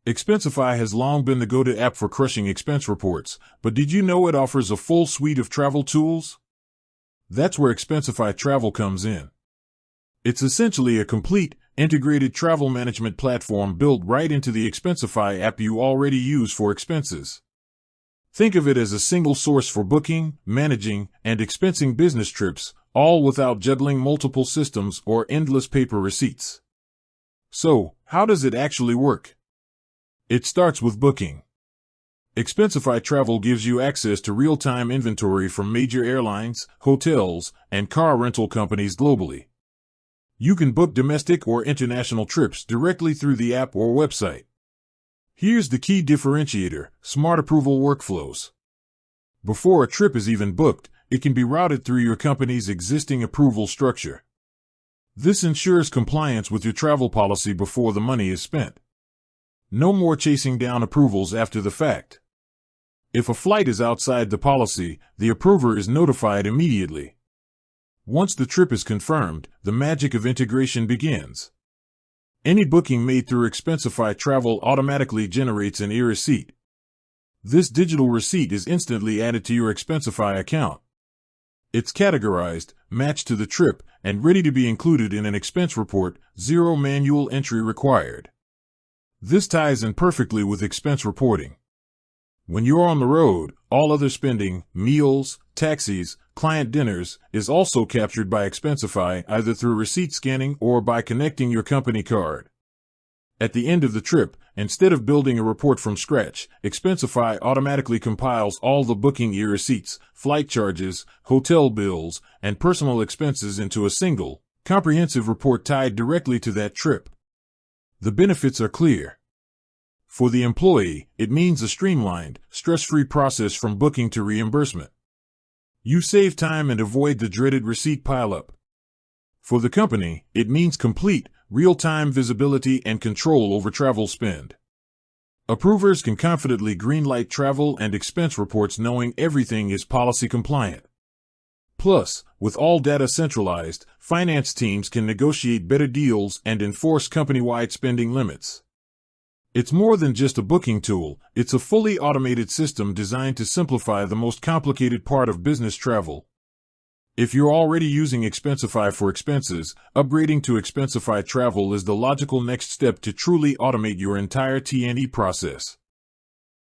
Expensify has long been the go-to app for crushing expense reports, but did you know it offers a full suite of travel tools? That's where Expensify Travel comes in. It's essentially a complete, integrated travel management platform built right into the Expensify app you already use for expenses. Think of it as a single source for booking, managing, and expensing business trips, all without juggling multiple systems or endless paper receipts. So, how does it actually work? It starts with booking. Expensify Travel gives you access to real-time inventory from major airlines, hotels, and car rental companies globally. You can book domestic or international trips directly through the app or website. Here's the key differentiator: smart approval workflows. Before a trip is even booked, it can be routed through your company's existing approval structure. This ensures compliance with your travel policy before the money is spent. No more chasing down approvals after the fact. If a flight is outside the policy, the approver is notified immediately. Once the trip is confirmed, the magic of integration begins. Any booking made through Expensify Travel automatically generates an e-receipt. This digital receipt is instantly added to your Expensify account. It's categorized, matched to the trip, and ready to be included in an expense report, zero manual entry required. This ties in perfectly with expense reporting. When you're on the road, all other spending, meals, taxis, client dinners, is also captured by Expensify either through receipt scanning or by connecting your company card. At the end of the trip, instead of building a report from scratch, Expensify automatically compiles all the booking e-receipts, flight charges, hotel bills, and personal expenses into a single, comprehensive report tied directly to that trip. The benefits are clear. For the employee, it means a streamlined, stress-free process from booking to reimbursement. You save time and avoid the dreaded receipt pileup. For the company, it means complete, real-time visibility and control over travel spend. Approvers can confidently greenlight travel and expense reports knowing everything is policy compliant. Plus, with all data centralized, finance teams can negotiate better deals and enforce company-wide spending limits. It's more than just a booking tool, it's a fully automated system designed to simplify the most complicated part of business travel. If you're already using Expensify for expenses, upgrading to Expensify Travel is the logical next step to truly automate your entire T&E process.